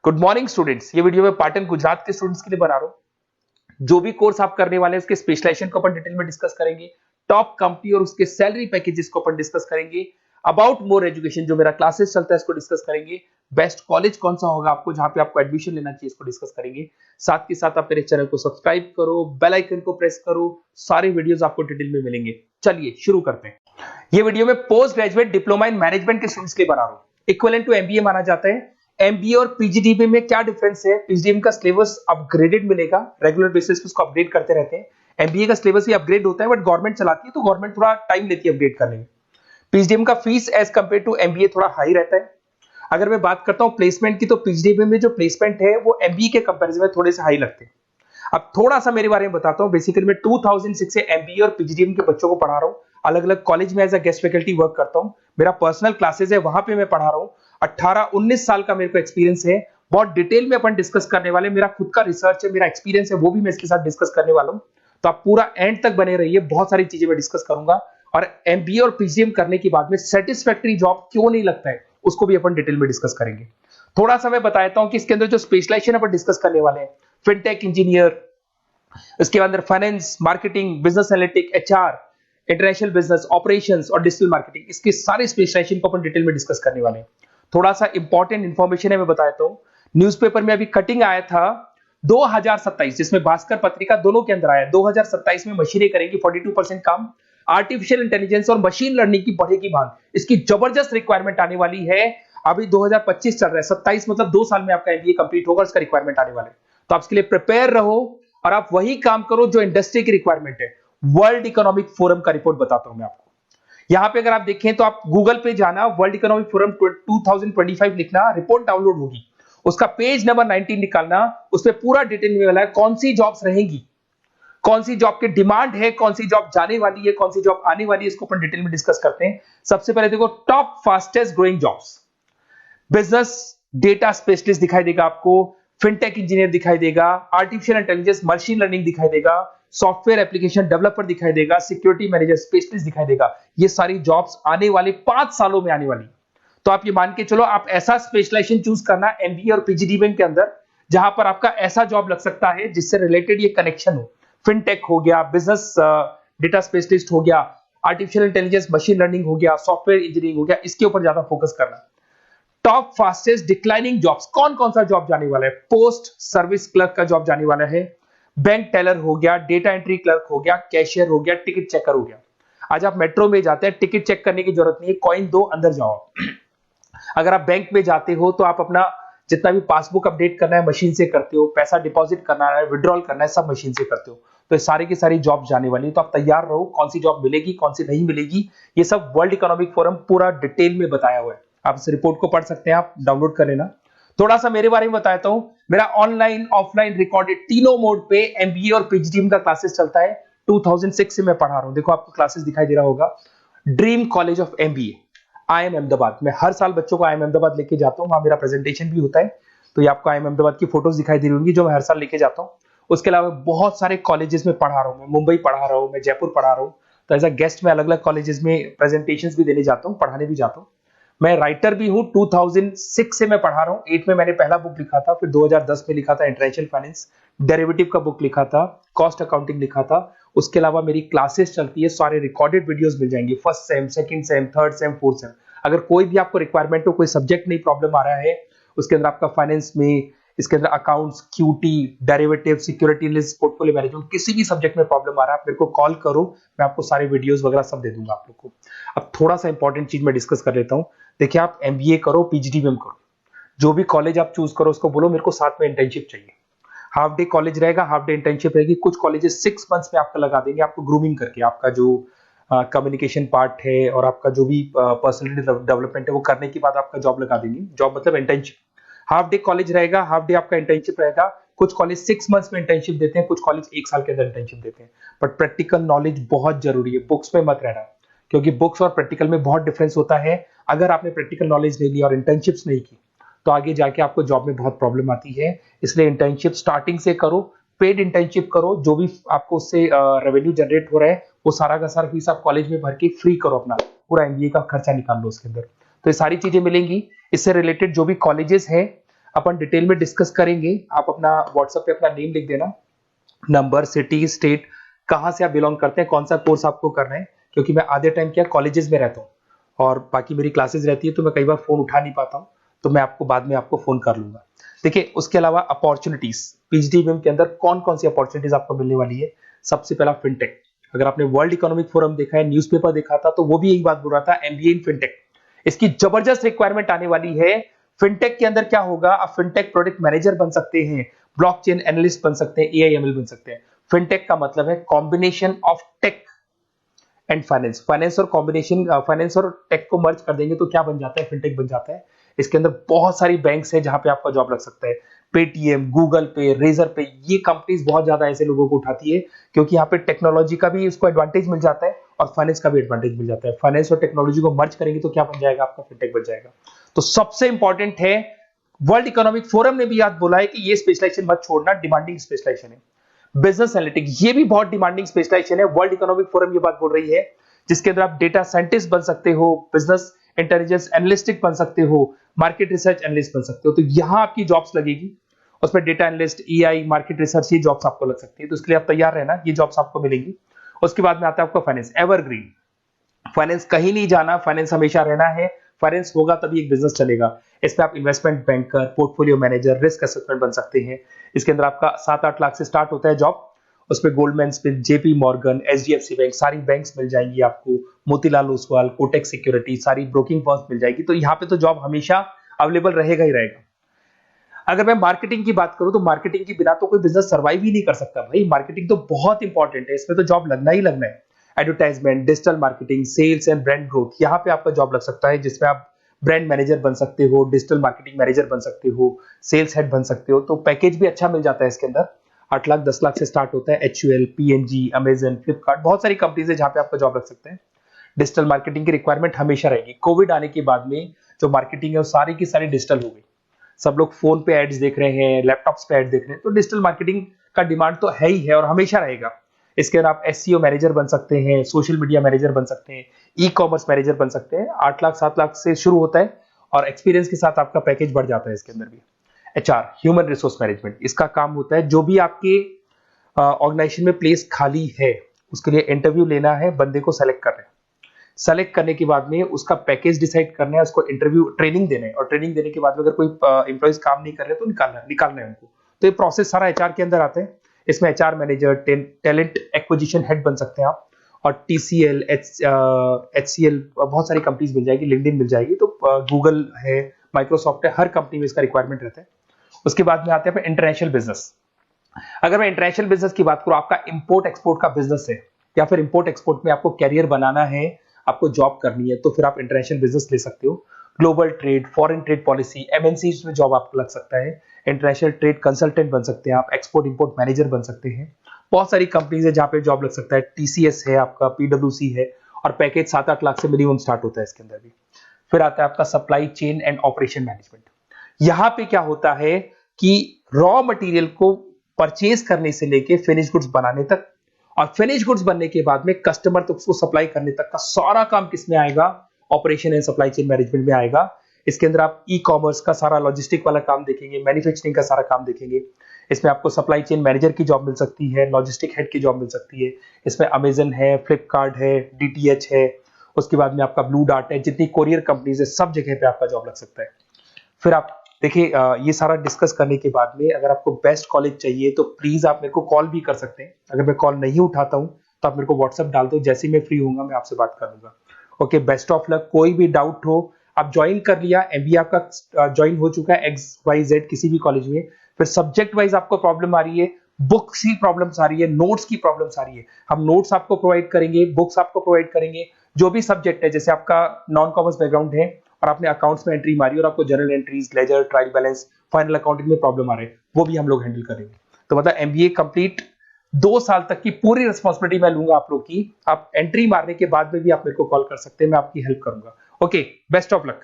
Good morning students. ये video मैं पाटन गुजरात के स्टूडेंट्स के लिए बना रहा हूं। जो भी कोर्स आप करने वाले हैं उसके स्पेशलाइजेशन को अपन डिटेल में डिस्कस करेंगे, टॉप कंपनी और उसके सैलरी पैकेजेस को अपन डिस्कस करेंगे, अबाउट मोर एजुकेशन जो मेरा क्लासेस चलता है इसको डिस्कस करेंगे, बेस्ट कॉलेज कौन सा होगा आपको जहां पे आपको एडमिशन लेना चाहिए इसको डिस्कस करेंगे। साथ के साथ आप मेरे चैनल को सब्सक्राइब करो, बेल आइकन को प्रेस करो, सारे वीडियोस आपको डिटेल में मिलेंगे। चलिए शुरू करते हैं। ये वीडियो में post graduate diploma in management के स्टूडेंट्स के लिए बना रहा हूं। इक्विवेलेंट टू एमबीए माना जाता है। एमबीए और पीजीडीबी में क्या डिफरेंस है? पीजीडीबी का सिलेबस अपग्रेडेड मिलेगा, रेगुलर बेसिस पे उसको अपडेट करते रहते हैं। एमबीए का सिलेबस भी अपग्रेड होता है, बट गवर्नमेंट चलाती है तो गवर्नमेंट थोड़ा टाइम लेती है अपडेट करने में। पीजीडीबी का fees as compare to MBA थोड़ा हाई रहता है। अगर मैं बात करता हूं प्लेसमेंट की, तो पीजीडीबी में जो प्लेसमेंट है वो एमबीए के कंपैरिजन में थोड़े से हाई लगते हैं। अब थोड़ा सा मेरे बारे में बताता हूं। बेसिकली मैं 2006 से एमबीए और पीजीडीबी के बच्चों को पढ़ा रहा हूं। अलग अलग कॉलेज में as a guest faculty work करता हूं। मेरा पर्सनल क्लासेस है, वहां पे मैं पढ़ा रहा हूं। 18-19 साल का मेरे को एक्सपीरियंस है। बहुत डिटेल में अपन डिस्कस करने वाले। मेरा खुद का रिसर्च है, मेरा एक्सपीरियंस है, वो भी मैं इसके साथ डिस्कस करने वाला हूं। तो आप पूरा एंड तक बने रहिए, बहुत सारी चीजें मैं डिस्कस करूंगा। और एमबीए और पीजीडीएम करने के बाद में सेटिस्फैक्टरी जॉब क्यों नहीं लगता है उसको भी अपन डिटेल में डिस्कस करेंगे। थोड़ा सा मैं बताता हूं कि इसके अंदर जो स्पेशलाइजेशन अपन डिस्कस करने वाले हैं, फिनटेक इंजीनियर, इसके अंदर finance, marketing, business analytic, HR, international business, operations और डिजिटल मार्केटिंग, इसके सारे स्पेशलाइजेशन को अपन डिटेल में डिस्कस करने वाले हैं। थोड़ा सा इंपॉर्टेंट इंफॉर्मेशन है, मैं बताता हूं। न्यूज़पेपर में अभी कटिंग आया था 2027, जिसमें भास्कर पत्रिका दोनों के अंदर आया। 2027 में मशीनें करेंगी 42% काम। आर्टिफिशियल इंटेलिजेंस और मशीन लर्निंग की बढ़ेगी मांग। इसकी जबरदस्त रिक्वायरमेंट आने वाली है। अभी 2025 चल रहा है, 27 मतलब 2 साल में आपका एमबीए कंप्लीट होगा, उसका रिक्वायरमेंट आने वाला है। तो आप इसके लिए प्रिपेयर रहो और आप वही काम करो जो इंडस्ट्री की रिक्वायरमेंट है। वर्ल्ड इकोनॉमिक फोरम का रिपोर्ट बताता हूं मैं आपको। यहां पे अगर आप देखें तो आप गूगल पे जाना, वर्ल्ड इकोनॉमिक फोरम 2025 लिखना, रिपोर्ट डाउनलोड होगी। उसका पेज नंबर 19 निकालना, उसपे पूरा डिटेल में मिला है कौन सी जॉब्स रहेंगी, कौन सी जॉब की डिमांड है, कौन सी जॉब जाने वाली है, कौन सी जॉब आने वाली है। इसको अपन डिटेल में डिस्कस करते हैं। सबसे पहले देखो, top fastest growing jobs. Business data specialist दिखाई देगा आपको, फिनटेक इंजीनियर दिखाई देगा, आर्टिफिशियल इंटेलिजेंस मशीन लर्निंग दिखाई देगा, सॉफ्टवेयर एप्लीकेशन डेवलपर दिखाई देगा, सिक्योरिटी मैनेजर स्पेशलिस्ट दिखाई देगा। ये सारी जॉब्स आने वाले 5 सालों में आने वाली। तो आप ये मान के चलो, आप ऐसा स्पेशलाइजेशन चूज करना एमबीए और पीजीडीबी के अंदर जहां पर आपका ऐसा जॉब लग सकता है जिससे रिलेटेड ये कनेक्शन हो। फिनटेक हो गया, बिजनेस डेटा स्पेशलिस्ट हो गया, आर्टिफिशियल इंटेलिजेंस मशीन लर्निंग हो गया, सॉफ्टवेयर इंजीनियरिंग हो गया, इसके ऊपर ज्यादा फोकस करना। टॉप फास्टेस्ट डिक्लाइनिंग जॉब्स, कौन कौन सा जॉब जाने वाला है? पोस्ट सर्विस क्लर्क का जॉब जाने वाला है, बैंक टेलर हो गया, डेटा एंट्री क्लर्क हो गया, कैशियर हो गया, टिकट चेकर हो गया। आज आप मेट्रो में जाते हैं, टिकट चेक करने की जरूरत नहीं है, कॉइन दो अंदर जाओ। अगर आप बैंक में जाते हो तो आप अपना जितना भी पासबुक अपडेट करना है मशीन से करते हो, पैसा डिपॉजिट करना है, विड्रॉल करना है, सब मशीन से करते हो। तो ये सारी की सारी जॉब जाने वाली है। तो आप तैयार रहो, कौन सी जॉब मिलेगी, कौन सी नहीं मिलेगी, ये सब वर्ल्ड इकोनॉमिक फोरम पूरा डिटेल में बताया हुआ है। आप इस रिपोर्ट को पढ़ सकते हैं, आप डाउनलोड कर लेना। थोड़ा सा मेरे बारे में बताता हूं। मेरा ऑनलाइन ऑफलाइन रिकॉर्डेड तीनों मोड पे एमबीए और पीजीडीएम का क्लासेस चलता है। 2006 से मैं पढ़ा रहा हूं। देखो आपको क्लासेस दिखाई दे रहा होगा, dream college of MBA, IIM Ahmedabad. मैं हर साल बच्चों को आईएम अहमदाबाद लेके जाता हूं, वहां मेरा प्रेजेंटेशन भी होता है। तो ये आपको आईएम अहमदाबाद की फोटोज दिखाई दे रही होंगी जो मैं हर साल लेके जाता हूं। उसके अलावा बहुत सारे कॉलेजेस में पढ़ा रहा हूं। मैं मुंबई पढ़ा रहा हूं, मैं जयपुर पढ़ा रहा हूं। तो एज अ गेस्ट मैं अलग अलग कॉलेजेस में प्रेजेंटेशंस भी देने जाता हूं, पढ़ाने भी जाता हूं। मैं राइटर भी हूं। 2006 से मैं पढ़ा रहा हूं। 8 में मैंने पहला बुक लिखा था, फिर 2010 में लिखा था इंटरनेशनल फाइनेंस, डेरिवेटिव का बुक लिखा था, कॉस्ट अकाउंटिंग लिखा था। उसके अलावा मेरी क्लासेस चलती है, सारे रिकॉर्डेड वीडियोस मिल जाएंगे, first sem, second same, third same, fourth same. अगर कोई भी आपको रिक्वायरमेंट हो, कोई सब्जेक्ट नहीं प्रॉब्लम आ रहा है उसके अंदर, आपका फाइनेंस में, इसके अंदर accounts, QT, derivative, security list, portfolio management, किसी भी सब्जेक्ट में प्रॉब्लम आ रहा है, आप मेरे को कॉल करो, मैं आपको सारे वीडियोस वगैरह सब दे दूंगा आप लोग को। अब थोड़ा सा इंपॉर्टेंट चीज मैं डिस्कस कर लेता हूं। देखिए, आप एमबीए करो, पीजीडीएम करो, जो भी कॉलेज आप चूज करो उसको बोलो मेरे को साथ में इंटर्नशिप चाहिए। हाफ डे कॉलेज रहेगा, हाफ डे इंटर्नशिप रहेगी। कुछ कॉलेजेस 6 मंथ्स में आपका लगा देंगे, आपको ग्रूमिंग करके, आपका जो कम्युनिकेशन पार्ट है और आपका जो भी पर्सनैलिटी डेवलपमेंट है वो करने के बाद आपका जॉब लगा देंगे। जॉब मतलब इंटर्नशिप। हाफ डे कॉलेज रहेगा, हाफ डे आपका इंटर्नशिप रहेगा। कुछ कॉलेज 6 मंथ्स में इंटर्नशिप देते हैं, कुछ कॉलेज 1 साल के अंदर इंटर्नशिप देते हैं। बट प्रैक्टिकल नॉलेज बहुत जरूरी है, बुक्स में मत रहना, क्योंकि बुक्स और प्रैक्टिकल में बहुत डिफरेंस होता है। अगर आपने प्रैक्टिकल नॉलेज नहीं ली और इंटर्नशिप्स नहीं की तो आगे जाके आपको जॉब में बहुत प्रॉब्लम आती है। इसलिए इंटर्नशिप स्टार्टिंग से करो, पेड इंटर्नशिप करो, जो भी आपको उससे रेवेन्यू जनरेट हो रहा है वो सारा का सारा फीस आप कॉलेज में भर के फ्री करो, अपना पूरा एमबीए का खर्चा निकाल लो उसके अंदर। तो ये सारी चीजें मिलेंगी। इससे रिलेटेड जो भी कॉलेजेस है अपन डिटेल में डिस्कस करेंगे। आप अपना व्हाट्सएप पे अपना नेम लिख देना, नंबर, सिटी, स्टेट, कहाँ से आप बिलोंग करते हैं, कौन सा कोर्स आपको करना है, क्योंकि मैं आधे टाइम क्या कॉलेजेस में रहता हूँ और बाकी मेरी क्लासेस रहती है, तो मैं कई बार फोन उठा नहीं पाता हूँ, तो मैं आपको बाद में आपको फोन कर लूंगा। देखिए, उसके अलावा अपॉर्चुनिटीज, पीएचडी के अंदर कौन कौन सी अपॉर्चुनिटीज आपको मिलने वाली है। सबसे पहला फिनटेक। अगर आपने वर्ल्ड इकोनॉमिक फोरम देखा है, न्यूज़पेपर देखा था, तो वो भी यही बात बोल रहा था, एमबीए इन फिनटेक। इसकी जबरदस्त रिक्वायरमेंट आने वाली है। फिनटेक के अंदर क्या होगा, आप फिनटेक प्रोडक्ट मैनेजर बन सकते हैं, ब्लॉकचेन एनालिस्ट बन सकते हैं, एआईएमएल बन सकते हैं। फिनटेक का मतलब है combination of tech and finance. Finance और टेक को मर्ज कर देंगे तो क्या बन जाता है, फिनटेक बन जाता है। इसके अंदर बहुत सारी बैंक्स है जहां पे आपका जॉब लग सकता है। पेटीएम, गूगल पे, रेजर पे, ये कंपनीज बहुत ज्यादा ऐसे लोगों को उठाती है, क्योंकि यहाँ पे टेक्नोलॉजी का भी इसको एडवांटेज मिल जाता है और फाइनेंस का भी एडवांटेज मिल जाता है। फाइनेंस और टेक्नोलॉजी को मर्ज करेंगे तो क्या बन जाएगा, आपका फिनटेक बन जाएगा। तो सबसे इंपॉर्टेंट है, वर्ल्ड इकोनॉमिक फोरम ने भी याद बोला है कि ये स्पेशलाइजेशन मत छोड़ना, डिमांडिंग स्पेशलाइजेशन है। बिजनेस एनालिटिक्स, ये भी बहुत डिमांडिंग स्पेशलाइजेशन है, वर्ल्ड इकोनॉमिक फोरम ये बात बोल रही है, जिसके अंदर आप डेटा साइंटिस्ट बन सकते हो, बिजनेस इंटेलिजेंस एनालिस्टिक बन सकते हो, मार्केट रिसर्च एनालिस्ट बन सकते हो। तो यहां आपकी जॉब्स लगेगी, उसमें data analyst, EI, market research, ये जॉब्स आपको लग सकती है। तो इसके लिए आप तैयार रहना, ये जॉब्स आपको मिलेंगी। उसके बाद में आता है आपका फाइनेंस, एवरग्रीन। फाइनेंस कहीं नहीं जाना, फाइनेंस हमेशा रहना है। फाइनेंस होगा तभी एक बिजनेस चलेगा। इसमें आप investment banker, portfolio manager, risk assessment बन सकते हैं। इसके अंदर आपका 7-8 लाख से स्टार्ट होता है जॉब। उसमें Goldman Smith, JP Morgan, HDFC bank, सारी बैंक्स मिल जाएंगी आपको, मोतीलाल ओसवाल, कोटक सिक्योरिटी, सारी ब्रोकिंग फर्म्स मिल जाएगी। तो यहाँ पे तो जॉब हमेशा अवेलेबल रहेगा ही रहेगा। अगर मैं मार्केटिंग की बात करूं तो मार्केटिंग के बिना तो कोई बिजनेस सर्वाइव ही नहीं कर सकता भाई। मार्केटिंग तो बहुत इंपॉर्टेंट है, इसमें तो जॉब लगना ही लगना है। Advertisement, digital marketing, sales and brand growth, यहाँ पे आपका जॉब लग सकता है, जिसमें आप ब्रांड मैनेजर बन सकते हो, डिजिटल मार्केटिंग मैनेजर बन सकते हो, सेल्स हेड बन सकते हो। तो पैकेज भी अच्छा मिल जाता है इसके अंदर, 8 लाख 10 लाख से स्टार्ट होता है। एचयूएल, पीएनजी, अमेजन, फ्लिपकार्ट, बहुत सारी कंपनीज है जहां पे आपका जॉब लग सकते हैं। डिजिटल मार्केटिंग की रिक्वायरमेंट हमेशा रहेगी। कोविड आने के बाद में जो मार्केटिंग है वो सारी की सारी डिजिटल हो गई। सब लोग फोन पे एड्स देख रहे हैं, लैपटॉप्स पे एड्स देख रहे हैं, तो डिजिटल मार्केटिंग का डिमांड तो है ही है और हमेशा रहेगा। इसके अंदर आप एसईओ मैनेजर बन सकते हैं, सोशल मीडिया मैनेजर बन सकते हैं, ई कॉमर्स मैनेजर बन सकते हैं। 8 लाख 7 लाख से शुरू होता है और एक्सपीरियंस के साथ आपका पैकेज बढ़ जाता है इसके अंदर भी। एचआर, ह्यूमन रिसोर्स मैनेजमेंट, इसका काम होता है जो भी आपके ऑर्गेनाइजेशन में प्लेस खाली है उसके लिए इंटरव्यू लेना है, बंदे को सेलेक्ट करना है। सेलेक्ट करने के बाद में उसका पैकेज डिसाइड करना है, उसको इंटरव्यू ट्रेनिंग देना है और ट्रेनिंग देने के बाद में अगर कोई एम्प्लॉइज काम नहीं कर रहे तो निकालना है उनको। तो ये प्रोसेस सारा एचआर के अंदर आता है। इसमें HR manager, talent acquisition head बन सकते हैं आप, और टीसीएल, एचसीएल, बहुत सारी कंपनीज मिल जाएगी, लिंक्डइन मिल जाएगी, तो गूगल है, माइक्रोसॉफ्ट है, हर कंपनी में इसका रिक्वायरमेंट रहता है। उसके बाद में आते हैं इंटरनेशनल बिजनेस। अगर मैं इंटरनेशनल बिजनेस की बात करूं, आपका इंपोर्ट एक्सपोर्ट का बिजनेस है या फिर इंपोर्ट एक्सपोर्ट में आपको कैरियर बनाना है, आपको जॉब करनी है, तो फिर आप इंटरनेशनल बिजनेस ले सकते हो। Global trade, foreign trade policy, MNC में जॉब आपको लग सकता है। इंटरनेशनल ट्रेड कंसल्टेंट बन सकते हैं आप, एक्सपोर्ट इंपोर्ट मैनेजर बन सकते हैं। बहुत सारी कंपनीज है जहां पे जॉब लग सकता है। टीसीएस है आपका, पीडब्ल्यूसी है, और पैकेज 7-8 लाख से मिनिमम स्टार्ट होता है इसके अंदर भी। फिर आता है आपका supply chain and operation management. यहां पे क्या होता है कि रॉ मटेरियल को परचेज करने से लेके फिनिश गुड्स बनाने तक, और फिनिश गुड्स बनने के बाद में कस्टमर तक उसको सप्लाई करने तक का सारा काम किसमें आएगा, operation and supply chain management में आएगा। इसके अंदर आप ई कॉमर्स का सारा लॉजिस्टिक वाला काम देखेंगे, मैन्युफैक्चरिंग का सारा काम देखेंगे। इसमें आपको सप्लाई चेन मैनेजर की जॉब मिल सकती है, लॉजिस्टिक हेड की जॉब मिल सकती है। इसमें अमेजन है, फ्लिपकार्ट है, डीटीएच है, उसके बाद में आपका ब्लू डार्ट है, जितनी कोरियर कंपनीज है सब जगह पे आपका जॉब लग सकता है। फिर आप देखिए, ये सारा डिस्कस करने के बाद में अगर आपको बेस्ट कॉलेज चाहिए तो प्लीज आप मेरे को कॉल भी कर सकते हैं। अगर मैं कॉल नहीं उठाता हूं तो आप मेरे को व्हाट्सएप डाल दो, जैसे ही मैं फ्री होऊंगा मैं आपसे बात कर लूंगा। Okay, best of luck. कोई भी डाउट हो, आप ज्वाइन कर लिया, एमबीए आपका ज्वाइन हो चुका है XYZ किसी भी कॉलेज में, फिर सब्जेक्ट वाइज आपको प्रॉब्लम आ रही है, बुक्स की प्रॉब्लम्स आ रही है, नोट्स की प्रॉब्लम्स आ रही है, हम नोट्स आपको प्रोवाइड करेंगे, बुक्स आपको प्रोवाइड करेंगे। जो भी सब्जेक्ट है, जैसे आपका नॉन कॉमर्स बैकग्राउंड है और आपने अकाउंट्स में एंट्री मारी और आपको general entries, ledger, trial balance, final accounting में प्रॉब्लम आ रहे हैं, वो भी हम लोग हैंडल करेंगे। तो मतलब एमबीए कंप्लीट 2 साल तक की पूरी रिस्पॉन्सिबिलिटी मैं लूंगा आप लोग की। आप एंट्री मारने के बाद में भी आप मेरे को कॉल कर सकते हैं, मैं आपकी हेल्प करूंगा। Okay, best of luck.